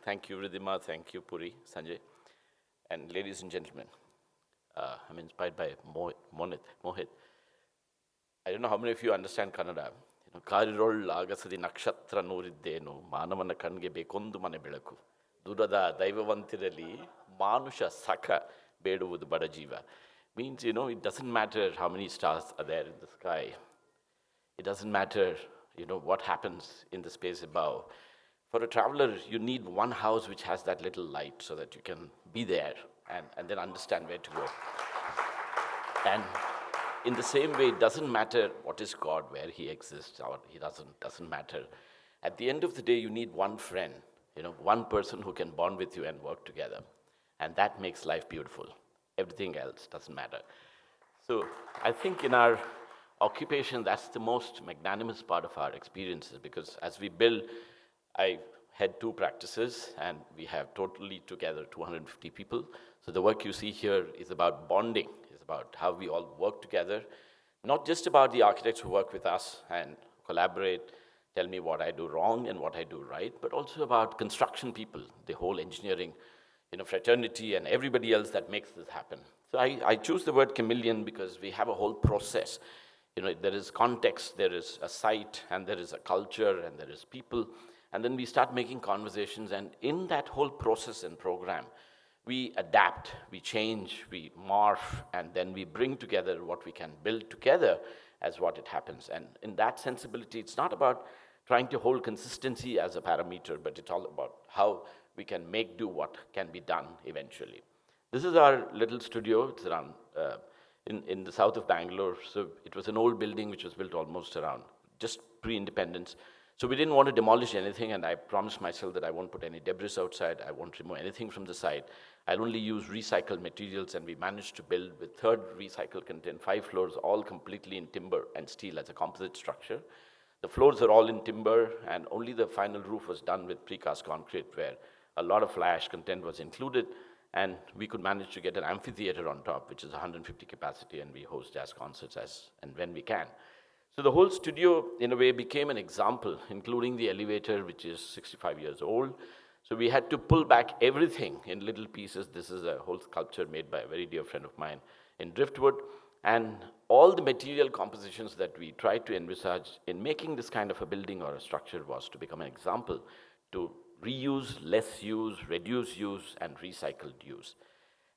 Thank you, Ridhima. Thank you, Puri, Sanjay. And ladies and gentlemen, I'm inspired by Mohit. I don't know how many of you understand Kannada. ಕಾರಿರೊಳ್ ಆಗಸದಿ ನಕ್ಷತ್ರ ನೂರಿದ್ದೇನು ಮಾನವನ ಕಣ್ಗೆ ಬೇಕೊಂದು ಮನೆ ಬೆಳಕು ದುರದ ದೈವವಂತಿರಲಿ ಮಾನುಷ ಸಖ ಬೇಡುವುದು ಬಡ ಜೀವ. Means, it doesn't matter how many stars are there in the sky. It doesn't matter, what happens in the space above. For a traveler, you need one house which has that little light so that you can be there and then understand where to go. And in the same way, it doesn't matter what is God, where he exists or he doesn't matter. At the end of the day, you need one friend, one person who can bond with you and work together. And that makes life beautiful. Everything else doesn't matter. So I think in our occupation, that's the most magnanimous part of our experiences, because as we build, I had 2 practices and we have totally together 250 people. So the work you see here is about bonding, is about how we all work together, not just about the architects who work with us and collaborate, tell me what I do wrong and what I do right, but also about construction people, the whole engineering, fraternity and everybody else that makes this happen. So I choose the word chameleon because we have a whole process. There is context, there is a site, and there is a culture, and there is people. And then we start making conversations, and in that whole process and program, we adapt, we change, we morph, and then we bring together what we can build together as what it happens. And in that sensibility, it's not about trying to hold consistency as a parameter, but it's all about how we can make do what can be done eventually. This is our little studio. It's around in the south of Bangalore. So it was an old building which was built almost around just pre-independence. So we didn't want to demolish anything, and I promised myself that I won't put any debris outside, I won't remove anything from the site. I'll only use recycled materials, and we managed to build with 3rd recycled content, 5 floors, all completely in timber and steel as a composite structure. The floors are all in timber, and only the final roof was done with precast concrete, where a lot of fly ash content was included, and we could manage to get an amphitheater on top, which is 150 capacity, and we host jazz concerts as and when we can. So the whole studio, in a way, became an example, including the elevator, which is 65 years old. So we had to pull back everything in little pieces. This is a whole sculpture made by a very dear friend of mine in driftwood. And all the material compositions that we tried to envisage in making this kind of a building or a structure was to become an example to reuse, less use, reduce use, and recycled use.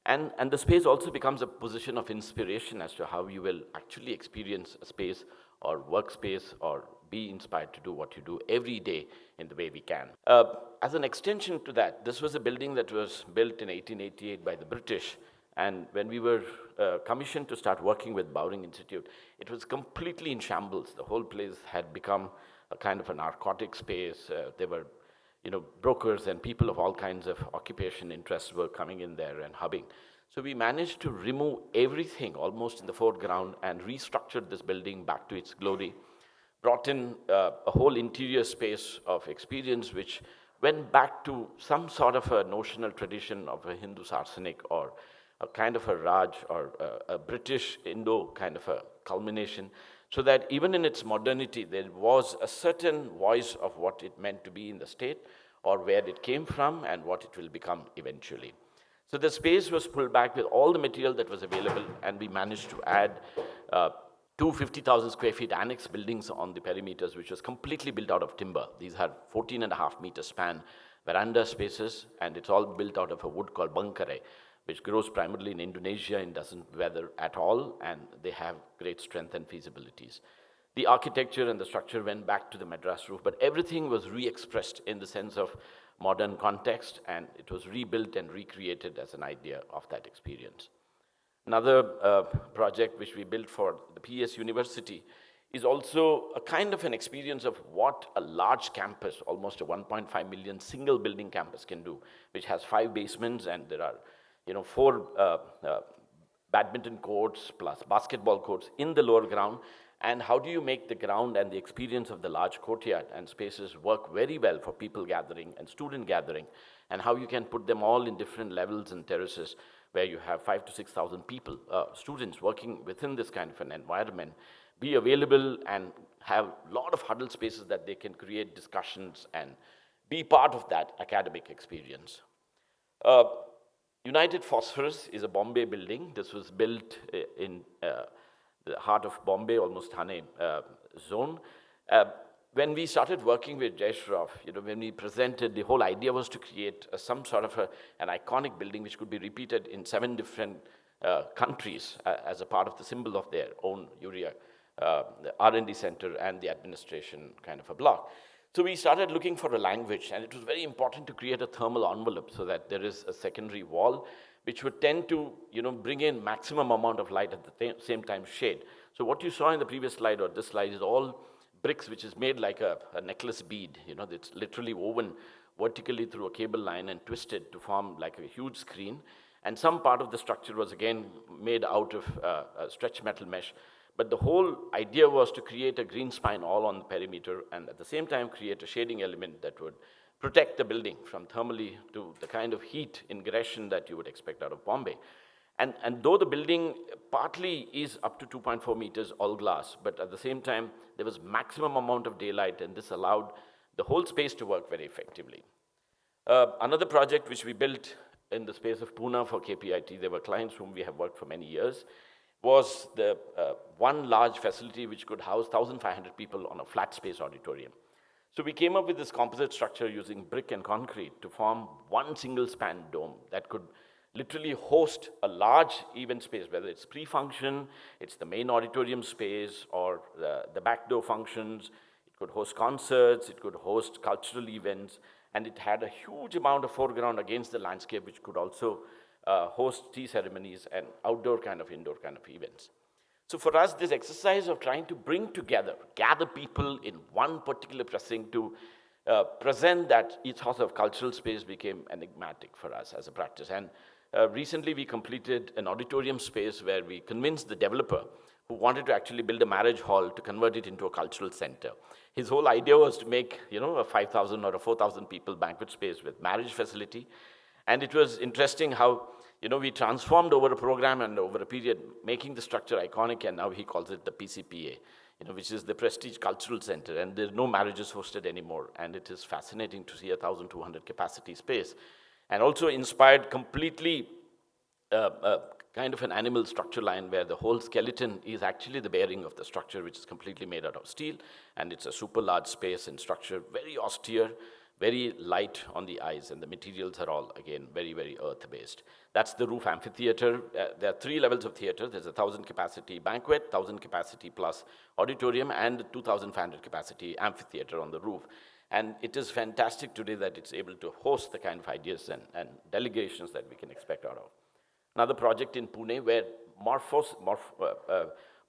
And the space also becomes a position of inspiration as to how you will actually experience a space or workspace or be inspired to do what you do every day in the way we can. As an extension to that, this was a building that was built in 1888 by the British. And when we were commissioned to start working with Bowring Institute, it was completely in shambles. The whole place had become a kind of a narcotic space. There were brokers and people of all kinds of occupation interests were coming in there and hubbing. So we managed to remove everything almost in the foreground and restructured this building back to its glory, brought in a whole interior space of experience which went back to some sort of a notional tradition of a Hindu Sarsenic or a kind of a Raj or a British Indo kind of a culmination, so that even in its modernity, there was a certain voice of what it meant to be in the state or where it came from and what it will become eventually. So the space was pulled back with all the material that was available, and we managed to add 250,000 square feet annex buildings on the perimeters, which was completely built out of timber. These are 14.5-meter span veranda spaces, and it's all built out of a wood called bangkare, which grows primarily in Indonesia and doesn't weather at all, and they have great strength and feasibilities. The architecture and the structure went back to the Madras roof, but everything was re-expressed in the sense of modern context, and it was rebuilt and recreated as an idea of that experience. Another project which we built for the PS University is also a kind of an experience of what a large campus, almost a 1.5 million single building campus can do, which has 5 basements, and there are 4 badminton courts plus basketball courts in the lower ground. And how do you make the ground and the experience of the large courtyard and spaces work very well for people gathering and student gathering, and how you can put them all in different levels and terraces where you have 5,000 to 6,000 people, students working within this kind of an environment, be available and have a lot of huddle spaces that they can create discussions and be part of that academic experience. Uh, United Phosphorus is a Bombay building. This was built in the heart of Bombay, almost Thane zone. When we started working with Jai Shroff, when we presented, the whole idea was to create some sort of an iconic building which could be repeated in 7 different countries as a part of the symbol of their own urea, the R&D center and the administration kind of a block. So we started looking for a language, and it was very important to create a thermal envelope so that there is a secondary wall which would tend to bring in maximum amount of light at the same time shade. So what you saw in the previous slide or this slide is all bricks which is made like a necklace bead. It's literally woven vertically through a cable line and twisted to form like a huge screen. And some part of the structure was again made out of a stretch metal mesh. But the whole idea was to create a green spine all on the perimeter and at the same time create a shading element that would protect the building from thermally to the kind of heat ingression that you would expect out of Bombay. And though the building partly is up to 2.4 meters all glass, but at the same time, there was maximum amount of daylight, and this allowed the whole space to work very effectively. Another project which we built in the space of Pune for KPIT, there were clients whom we have worked for many years, was the one large facility which could house 1,500 people on a flat space auditorium. So we came up with this composite structure using brick and concrete to form one single span dome that could literally host a large event space, whether it's pre-function, it's the main auditorium space, or the back door functions. It could host concerts, it could host cultural events, and it had a huge amount of foreground against the landscape, which could also host tea ceremonies and outdoor kind of, indoor kind of events. So for us, this exercise of trying to bring together, gather people in one particular pressing to present that ethos of cultural space became enigmatic for us as a practice. And recently we completed an auditorium space where we convinced the developer who wanted to actually build a marriage hall to convert it into a cultural center. His whole idea was to make, a 5,000 or a 4,000 people banquet space with marriage facility. And it was interesting how, we transformed over a program and over a period, making the structure iconic, and now he calls it the PCPA, which is the Prestige Cultural Center, and there are no marriages hosted anymore. And it is fascinating to see a 1,200 capacity space. And also inspired completely kind of an animal structure line where the whole skeleton is actually the bearing of the structure, which is completely made out of steel. And it's a super large space and structure, very austere, very light on the eyes, and the materials are all, again, very, very earth-based. That's the roof amphitheater. There are 3 levels of theater. There's a 1,000 capacity banquet, 1,000 capacity plus auditorium, and 2,500 capacity amphitheater on the roof. And it is fantastic today that it's able to host the kind of ideas and delegations that we can expect out of. Another project in Pune where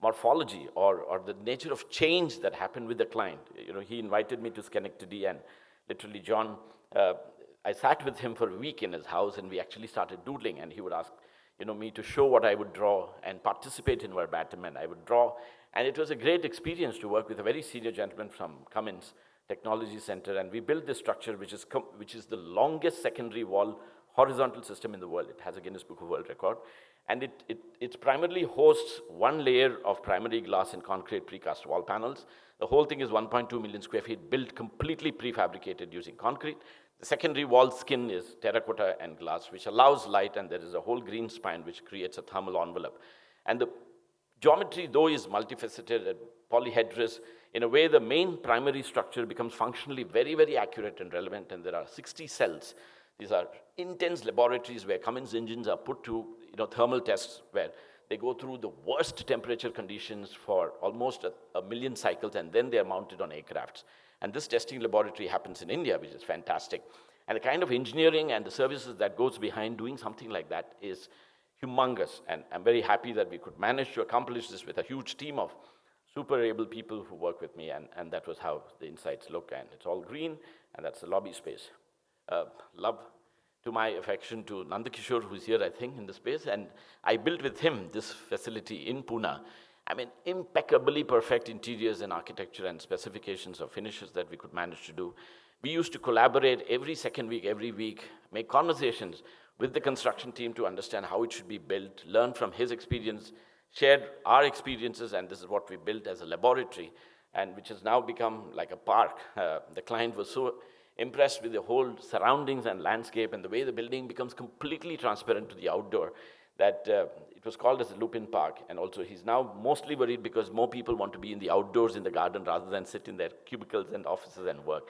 morphology or the nature of change that happened with the client. He invited me to Schenectady, and literally, John, I sat with him for a week in his house, and we actually started doodling, and he would ask, me to show what I would draw and participate in verbatim, and I would draw. And it was a great experience to work with a very senior gentleman from Cummins Technology Center, and we built this structure, which is the longest secondary wall horizontal system in the world. It has a Guinness Book of World Record, and it primarily hosts one layer of primary glass and concrete precast wall panels. The whole thing is 1.2 million square feet, built completely prefabricated using concrete. The secondary wall skin is terracotta and glass, which allows light, and there is a whole green spine which creates a thermal envelope. And the geometry, though, is multifaceted and polyhedrous. In a way, the main primary structure becomes functionally very, very accurate and relevant, and there are 60 cells. These are intense laboratories where Cummins engines are put to thermal tests where they go through the worst temperature conditions for almost a million cycles, and then they are mounted on aircrafts. And this testing laboratory happens in India, which is fantastic. And the kind of engineering and the services that goes behind doing something like that is humongous. And I'm very happy that we could manage to accomplish this with a huge team of super able people who work with me, and that was how the insides look. And it's all green, and that's the lobby space. Love to my affection to Nandakishore, who's here, I think, in the space. And I built with him this facility in Pune. I mean, impeccably perfect interiors and architecture and specifications of finishes that we could manage to do. We used to collaborate every second week, every week, make conversations with the construction team to understand how it should be built, learn from his experience, shared our experiences, and this is what we built as a laboratory, and which has now become like a park. The client was so impressed with the whole surroundings and landscape and the way the building becomes completely transparent to the outdoor, that it was called as a Lupin Park. And also he's now mostly worried because more people want to be in the outdoors in the garden rather than sit in their cubicles and offices and work.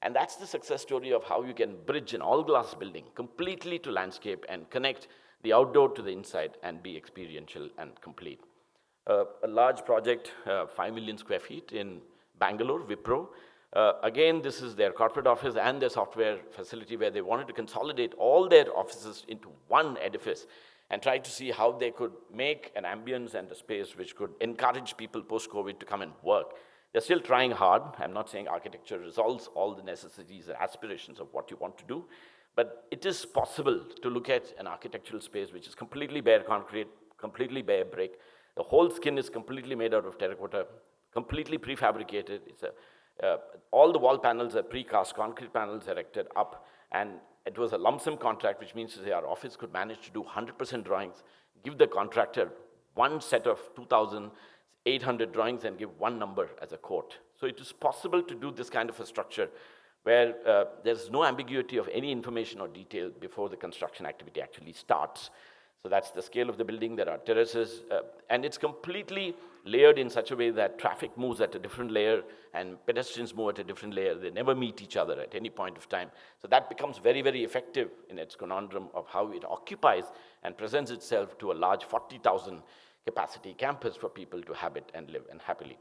And that's the success story of how you can bridge an all-glass building completely to landscape and connect the outdoor to the inside and be experiential and complete. A large project, 5 million square feet in Bangalore, Wipro. Again, this is their corporate office and their software facility where they wanted to consolidate all their offices into one edifice and try to see how they could make an ambience and a space which could encourage people post-COVID to come and work. They're still trying hard. I'm not saying architecture resolves all the necessities and aspirations of what you want to do, but it is possible to look at an architectural space which is completely bare concrete, completely bare brick. The whole skin is completely made out of terracotta, completely prefabricated. All the wall panels are precast concrete panels erected up, and it was a lump sum contract, which means that our office could manage to do 100% drawings, give the contractor one set of 2,800 drawings and give one number as a quote. So it is possible to do this kind of a structure where there's no ambiguity of any information or detail before the construction activity actually starts. So that's the scale of the building. There are terraces, and it's completely layered in such a way that traffic moves at a different layer and pedestrians move at a different layer. They never meet each other at any point of time. So that becomes very, very effective in its conundrum of how it occupies and presents itself to a large 40,000 capacity campus for people to habit and live and happily.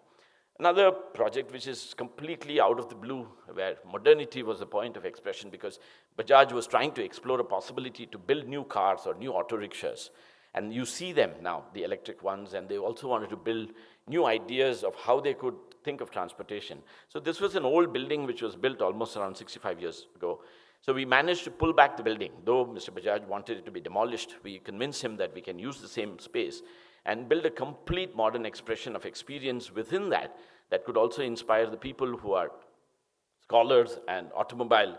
Another project which is completely out of the blue, where modernity was the point of expression because Bajaj was trying to explore a possibility to build new cars or new auto rickshaws. And you see them now, the electric ones, and they also wanted to build new ideas of how they could think of transportation. So this was an old building which was built almost around 65 years ago. So we managed to pull back the building. Though Mr. Bajaj wanted it to be demolished, we convinced him that we can use the same space and build a complete modern expression of experience within that could also inspire the people who are scholars and automobile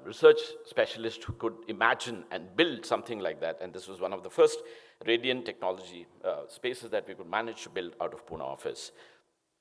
research specialists who could imagine and build something like that. And this was one of the first radiant technology spaces that we could manage to build out of Pune office.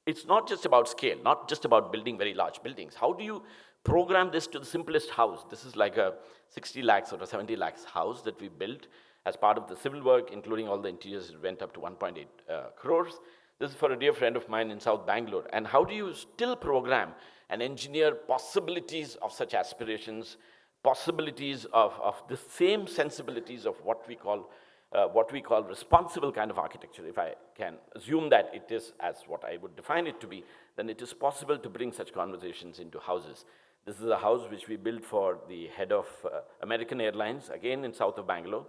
It's not just about scale, not just about building very large buildings. How do you program this to the simplest house? This is like a 60 lakhs or a 70 lakhs house that we built as part of the civil work, including all the interiors. It went up to 1.8 crores. This is for a dear friend of mine in South Bangalore. And how do you still program and engineer possibilities of such aspirations, possibilities of the same sensibilities of what we call responsible kind of architecture? If I can assume that it is as what I would define it to be, then it is possible to bring such conversations into houses. This is a house which we built for the head of American Airlines, again in south of Bangalore.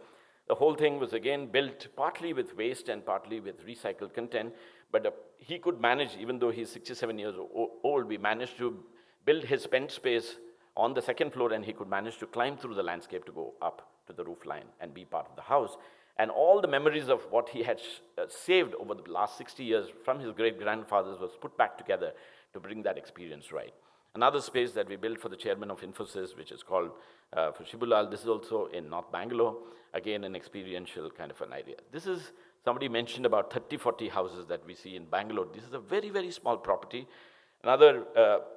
The whole thing was again built partly with waste and partly with recycled content, but he could manage, even though he's 67 years old, we managed to build his spent space on the second floor, and he could manage to climb through the landscape to go up to the roof line and be part of the house. And all the memories of what he had saved over the last 60 years from his great-grandfathers was put back together to bring that experience right. Another space that we built for the chairman of Infosys, which is called for Shibulal, this is also in North Bangalore, again an experiential kind of an idea. This is, somebody mentioned about 30, 40 houses that we see in Bangalore. This is a very, very small property. Another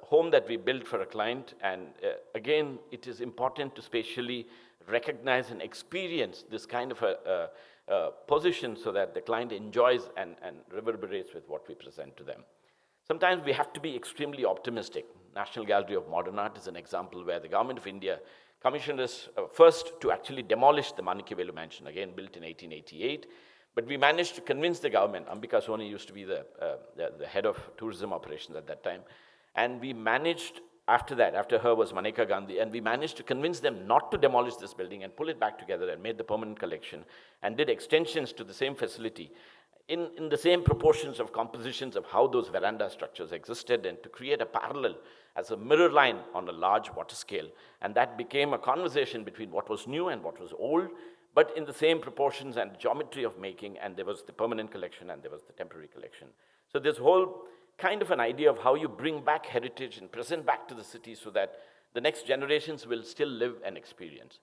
home that we built for a client, and again, it is important to spatially recognize and experience this kind of a position so that the client enjoys and reverberates with what we present to them. Sometimes we have to be extremely optimistic. National Gallery of Modern Art is an example where the government of India commissioned us first to actually demolish the Manikivelu mansion, again built in 1888. But we managed to convince the government. Ambika Soni used to be the head of tourism operations at that time. And we managed, after that, after her was Maneka Gandhi, and we managed to convince them not to demolish this building and pull it back together and made the permanent collection and did extensions to the same facility in the same proportions of compositions of how those veranda structures existed, and to create a parallel as a mirror line on a large water scale. And that became a conversation between what was new and what was old, but in the same proportions and geometry of making, and there was the permanent collection and there was the temporary collection. So this whole kind of an idea of how you bring back heritage and present back to the city so that the next generations will still live and experience.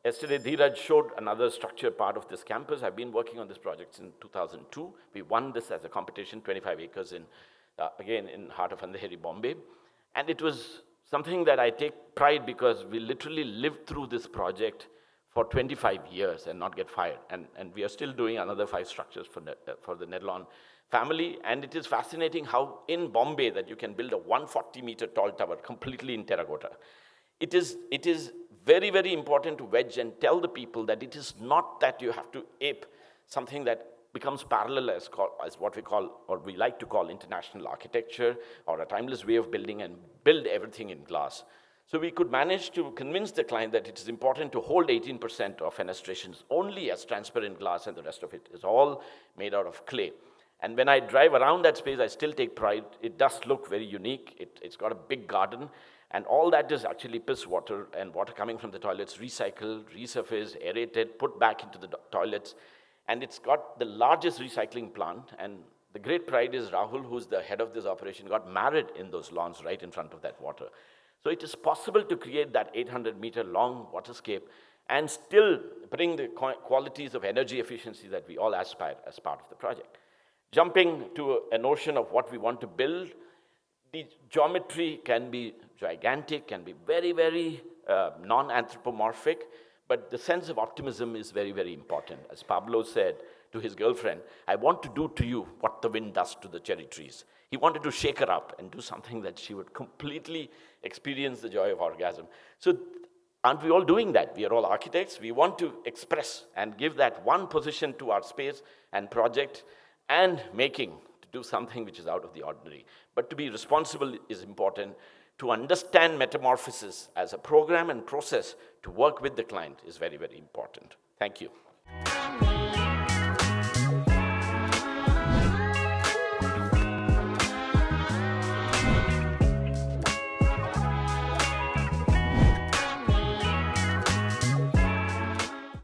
Yesterday, Dheeraj showed another structured part of this campus. I've been working on this project since 2002. We won this as a competition, 25 acres in, again, in heart of Andheri, Bombay. And it was something that I take pride because we literally lived through this project for 25 years and not get fired. And we are still doing another 5 structures for the Nedlon family. And it is fascinating how in Bombay that you can build a 140-meter tall tower completely in terracotta. It is very, very important to wedge and tell the people that it is not that you have to ape something that becomes parallel as what we call, or we like to call, international architecture, or a timeless way of building, and build everything in glass. So we could manage to convince the client that it is important to hold 18% of fenestrations only as transparent glass, and the rest of it is all made out of clay. And when I drive around that space, I still take pride. It does look very unique. It's got a big garden, and all that is actually piss water, and water coming from the toilets, recycled, resurfaced, aerated, put back into the toilets. And it's got the largest recycling plant, and the great pride is Rahul, who's the head of this operation, got married in those lawns right in front of that water. So it is possible to create that 800-meter long waterscape and still bring the qualities of energy efficiency that we all aspire as part of the project. Jumping to a notion of what we want to build, the geometry can be gigantic, can be very, very non-anthropomorphic, but the sense of optimism is very, very important. As Pablo said to his girlfriend, I want to do to you what the wind does to the cherry trees. He wanted to shake her up and do something that she would completely experience the joy of orgasm. So aren't we all doing that? We are all architects. We want to express and give that one position to our space and project and making, to do something which is out of the ordinary. But to be responsible is important. To understand metamorphosis as a program and process to work with the client is very, very important. Thank you.